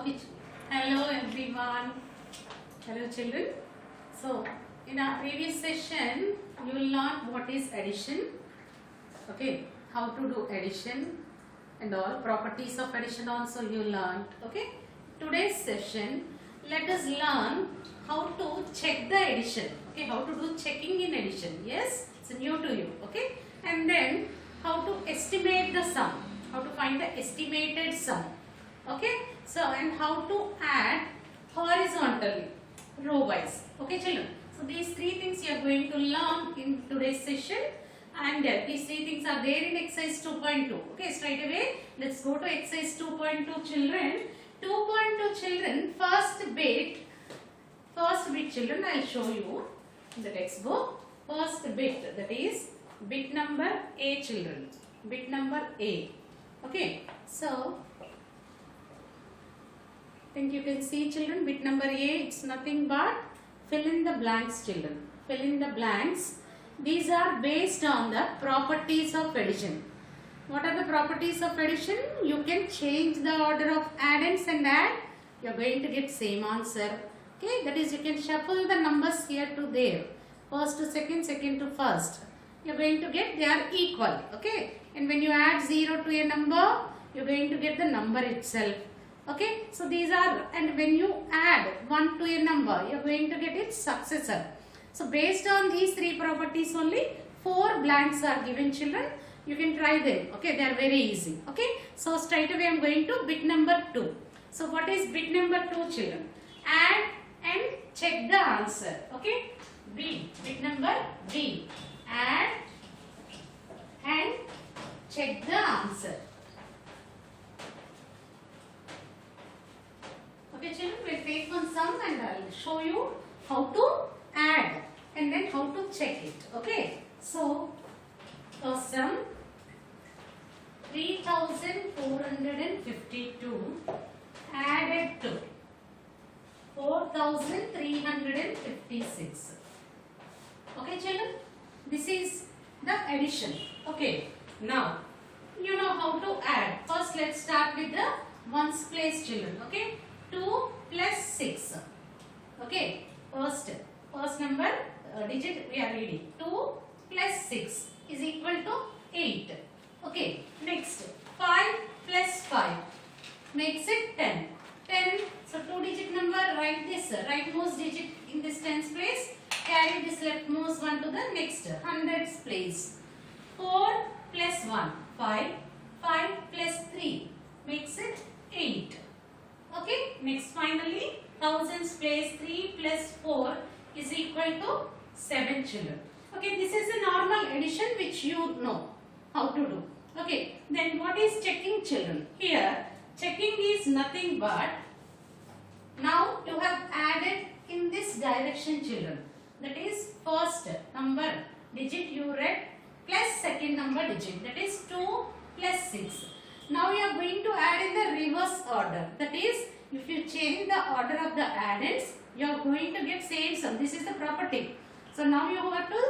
Okay. Hello everyone. Hello children. So in our previous session you will learn what is addition. Okay. How to do addition and all properties of addition also you learned. Okay. Today's session let us learn how to check the addition. Okay. How to do checking in addition. Yes. It's new to you. Okay. And then how to estimate the sum. How to find the estimated sum. Okay. So and how to add horizontally, row wise. Okay children. So these three things you are going to learn in today's session, and these three things are there in exercise 2.2. Okay, straight away let's go to exercise 2.2 children. 2.2 children, first bit children, I will show you in the textbook. First bit, that is bit number A children. Bit number A. Okay, so I think you can see children, bit number A, it's nothing but fill in the blanks children. Fill in the blanks. These are based on the properties of addition. What are the properties of addition? You can change the order of addends and add. You are going to get same answer. Okay, that is you can shuffle the numbers here to there. First to second, second to first. You are going to get they are equal. Okay, and when you add 0 to a number, you are going to get the number itself. Okay, so these are, and when you add 1 to a number, you are going to get its successor. So based on these three properties only, 4 blanks are given children. You can try them. Okay, they are very easy. Okay, so straight away I am going to bit number 2. So what is bit number 2 children? Add and check the answer. Okay, B, bit number B. Add and check the answer. Okay children, we will take one sum and I will show you how to add and then how to check it. Okay, so first sum 3452 added to 4356. Okay children, this is the addition. Okay, now you know how to add. First let's start with the ones place children. Okay, 2 plus 6. Okay, first number digit we are reading. 2 plus 6 is equal to 8. Okay, next 5 plus 5 makes it 10. 10, so 2 digit number, write this rightmost digit in this tens place, carry this leftmost one to the next hundreds place. 4 plus 1, 5. 5 plus 3 makes it 8. Okay, next finally thousands place, 3 plus 4 is equal to 7 children. Okay, this is a normal addition which you know how to do. Okay, then what is checking children? Here checking is nothing but, now you have added in this direction children, that is first number digit you read plus second number digit, that is 2 plus 6. Now you are going to add in the reverse order, that is if you change the order of the addends, you are going to get same sum. This is the property. So now you have to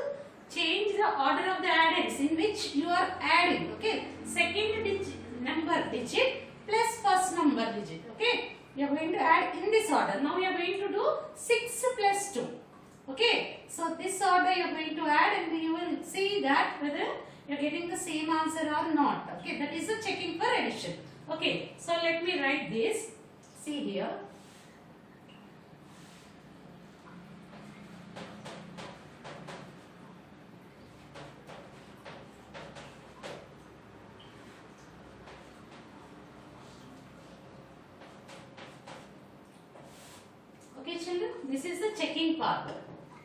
change the order of the addends in which you are adding. Okay, second number digit plus first number digit. Okay, you are going to add in this order. Now you are going to do 6 plus 2. Okay, so this order you are going to add and you will see that whether you are getting the same answer or not. Okay, that is the checking for addition. Okay, so let me write this. See here. Okay children, this is the checking part.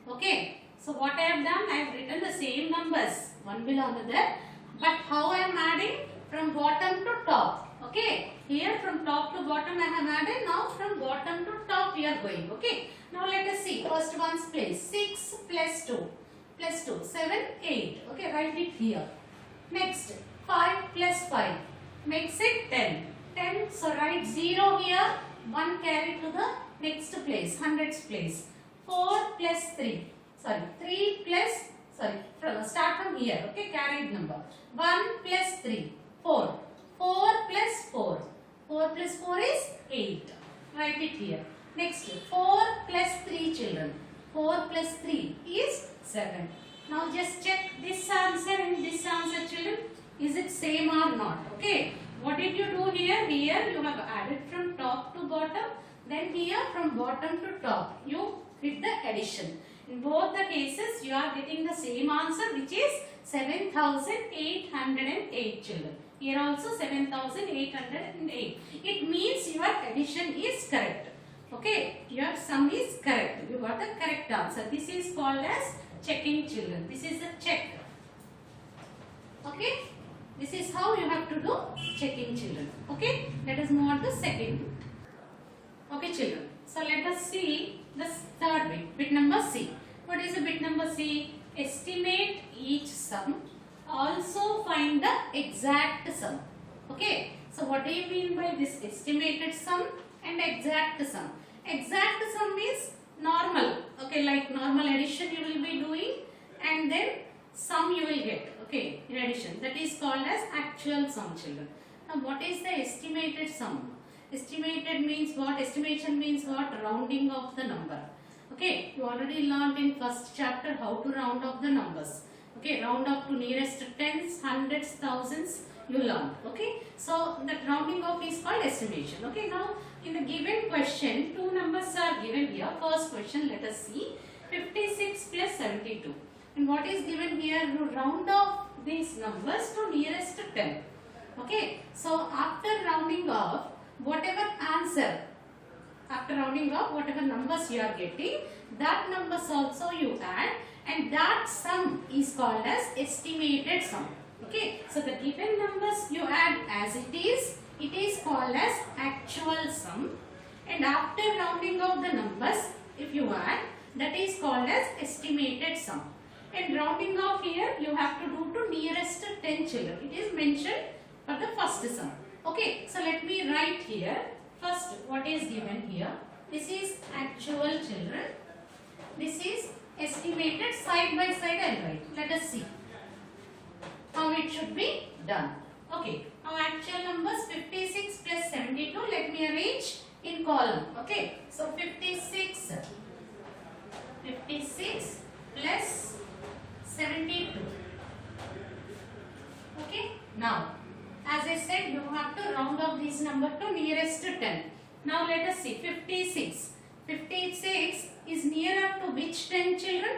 Okay, so what I have done, I have written the same numbers one below another, but how I am adding from bottom to top. Okay, here from top to bottom I have added, now from bottom to top we are going. Okay, now let us see first one's place. 6 plus 2 plus 2, 7, 8. Okay, write it here. Next 5 plus 5 makes it 10. 10, so write 0 here, 1 carry to the next place, hundreds place. 4 plus 3, sorry 3 plus, start from here. Okay, carried number. 1 plus 3, 4. 4 plus 4. 4 plus 4 is 8. Write it here. Next, 4 plus 3 children. 4 plus 3 is 7. Now just check this answer and this answer, children. Is it same or not? Okay. What did you do here? Here you have added from top to bottom. Then here from bottom to top. You did the addition. In both the cases you are getting the same answer, which is 7,808 children. Here also 7,808. It means your addition is correct. Okay, your sum is correct. You got the correct answer. This is called as checking, children. This is a check. Okay, this is how you have to do checking, children. Okay, let us move on to second. Okay, children. So let us see the third bit. Bit number C. What is the bit number C? Estimate each sum. Also find the exact sum. Okay. So what do you mean by this estimated sum and exact sum? Exact sum is normal. Okay, like normal addition you will be doing, and then sum you will get. Okay, in addition. That is called as actual sum, children. Now what is the estimated sum? Estimated means what? Estimation means what? Rounding of the number. Okay, you already learned in first chapter how to round off the numbers. Okay, round up to nearest tens, hundreds, thousands you learned. Okay, so that rounding off is called estimation. Okay, now in the given question, two numbers are given here. First question, let us see, 56 plus 72. And what is given here? You round off these numbers to nearest 10. Okay, so after rounding off, whatever answer, after rounding off whatever numbers you are getting, that numbers also you add, and that sum is called as estimated sum. Okay, so the given numbers you add as it is called as actual sum, and after rounding off the numbers, if you add, that is called as estimated sum. And rounding off here you have to do to nearest 10 children. It is mentioned for the first sum. Okay, so let me write here. First, what is given here? This is actual, children. This is estimated. Side by side I will write. Let us see how it should be done. Okay, now actual numbers 56 plus 72. Let me arrange in column. Okay, so 56 plus 72. Okay, now as I said, you have to round off this number to nearest 10. Now let us see, 56. 56 is nearer to which 10 children?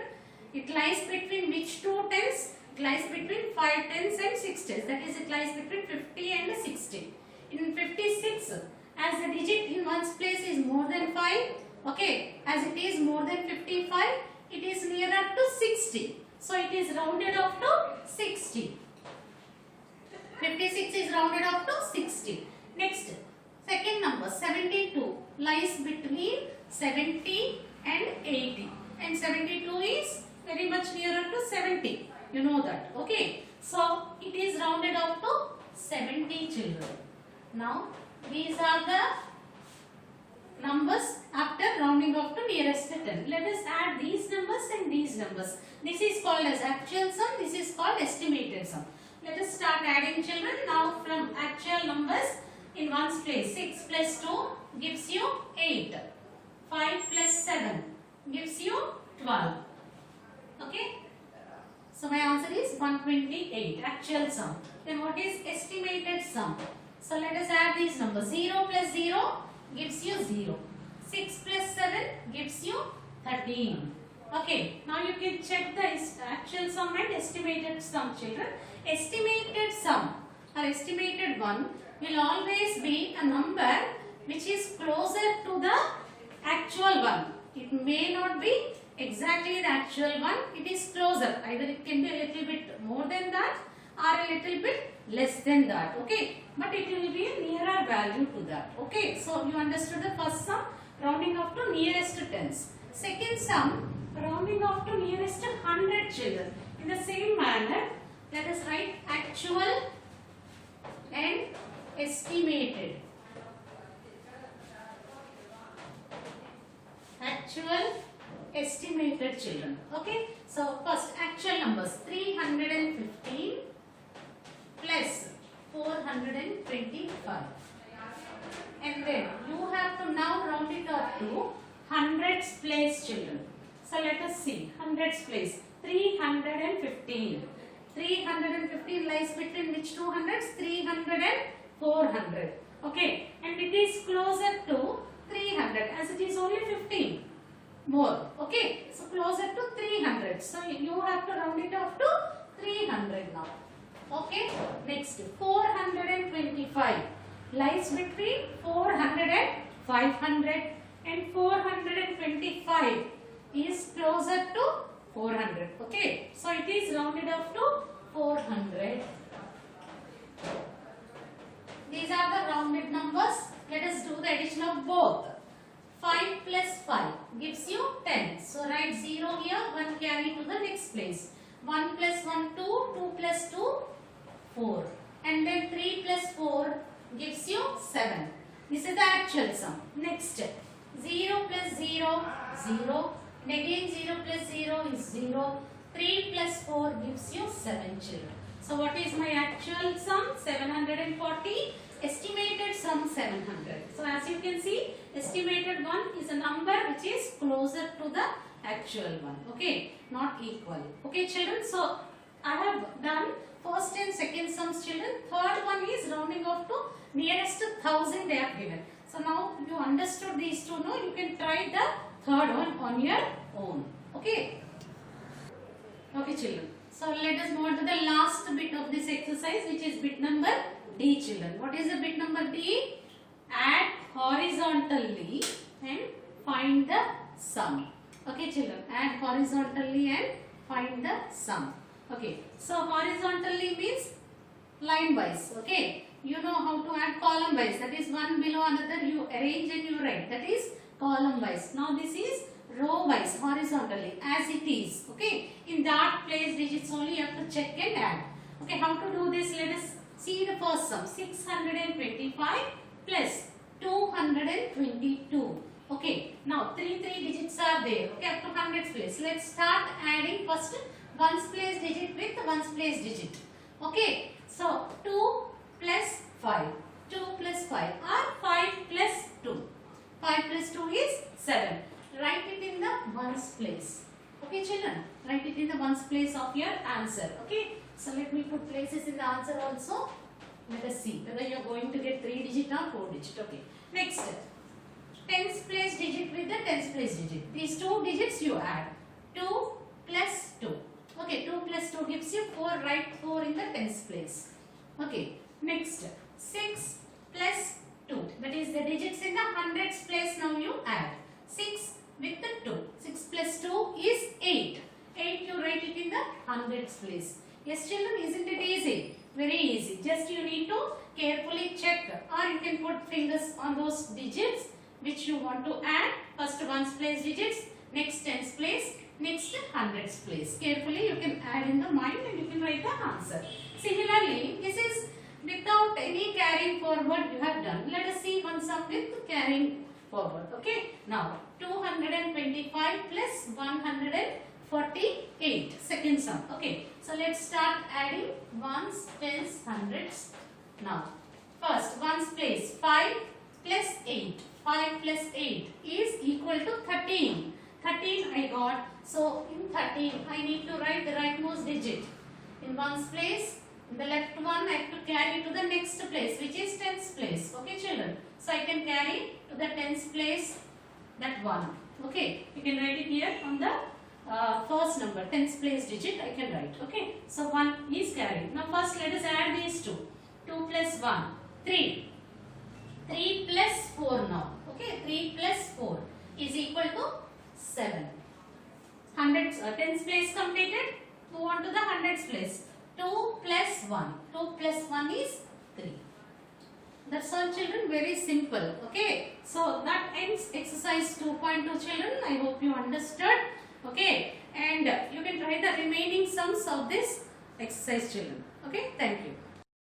It lies between which two tens? It lies between 5 tens and 6 tens. That is, it lies between 50 and 60. In 56, as the digit in one's place is more than 5, okay, as it is more than 55, it is nearer to 60. So it is rounded off to 60. 56 is rounded off to 60. Next, second number 72 lies between 70 and 80, and 72 is very much nearer to 70. You know that. Okay. So it is rounded off to 70 children. Now these are the numbers after rounding off to nearest 10. Let us add these numbers and these numbers. This is called as actual sum. This is called estimated sum. Let us start adding, children. Now from actual numbers in one's place, 6 plus 2 gives you 8. 5 plus 7 gives you 12. Okay. So my answer is 128, actual sum. Then what is estimated sum? So let us add these numbers. 0 plus 0 gives you 0. 6 plus 7 gives you 13. Okay, now you can check the actual sum and estimated sum, children. Estimated sum or estimated one will always be a number which is closer to the actual one. It may not be exactly the actual one. It is closer. Either it can be a little bit more than that or a little bit less than that. Okay, but it will be a nearer value to that. Okay, so you understood the first sum, rounding off to nearest tens. Second sum, rounding off to nearest 100 children. In the same manner, let us write actual and estimated. Actual, estimated, children. Okay, so first actual numbers 315 plus 425, and then you have to now it up to hundreds place children. So let us see hundreds place 315. 315 lies between which two hundreds? 300 and 400. Okay, and it is closer to 300 as it is only 15 more. Okay, so closer to 300. So you have to round it off to 300 now. Okay, next 425 lies between 400 and 500, and 425 is closer to 400. Okay, so it is rounded off to 400. These are the rounded numbers. Let us do the addition of both. 5 plus 5 gives you 10. So write 0 here, 1 carry to the next place. 1 plus 1, 2, 2 plus 2, 4. And then 3 plus 4 gives you 7. This is the actual sum. Next, 0 plus 0, 0. And again 0 plus 0 is 0. 3 plus 4 gives you 7 children. So what is my actual sum? 740. Estimated sum 700. So as you can see, estimated one is a number which is closer to the actual one. Okay, not equal. Okay children, so I have done first and second sums children. Third one is rounding off to nearest 1000 they have given. So now you understood these two, no? You can try the third one on your own. Okay. Okay children. So let us move on to the last bit of this exercise, which is bit number D children. What is the bit number D? Add horizontally and find the sum. Okay children, add horizontally and find the sum. Okay, so horizontally means line wise. Okay, you know how to add column wise. That is one below another, you arrange and you write. That is column wise. Now this is row wise, horizontally as it is. Okay, in that place digits only you have to check and add. Okay, how to do this? Let us see the first sum. 625 plus 222. Okay, now 3 digits are there. Okay, up to hundreds place. Let's start adding first ones place digit with ones place digit. Okay, so 2 plus 5. 2 plus 5 or 5 plus 2. 5 plus 2 is 7. Write it in the ones place. Okay children, write it in the ones place of your answer. Okay, so let me put places in the answer also. Let us see whether you are going to get 3 digit or 4 digit. Okay, next tens place digit with the tens place digit. These two digits you add. 2 plus 2. Okay, 2 plus 2 gives you 4. Write 4 in the tens place. Okay, next 6 plus 2. That is the digits in the hundreds place. Now you add 6 with the 2. 6 plus 2 is 8. 8 you write it in the hundreds place. Yes children, isn't it easy? Very easy. Just you need to carefully check, or you can put fingers on those digits which you want to add. First ones place digits, next tens place, next hundreds place. Carefully you can add in the mind and you can write the answer. Similarly, this is without any carrying forward you have done. Let us see one sum with carrying forward. Okay, now 225 plus 148, second sum. Okay, so let's start adding ones, tens, hundreds. Now first ones place 5 plus 8. 5 plus 8 is equal to 13. 13 I got. So in 13 I need to write the rightmost digit in ones place. In the left one I have to carry to the next place, which is tens place. Okay children, so I can carry to the tens place that one. Okay, you can write it here on the first number, tens place digit I can write. Okay, so 1 is carried. Now first let us add these two. 2 plus 1, 3. 3 plus 4 now. Okay, 3 plus 4 is equal to 7. Hundreds, tens place completed. Move on to the hundreds place. 2 plus 1. 2 plus 1 is 3. That's all children, very simple. Okay, so that ends exercise 2.2 children. I hope you understood. Okay, and you can try the remaining sums of this exercise children. Okay, thank you.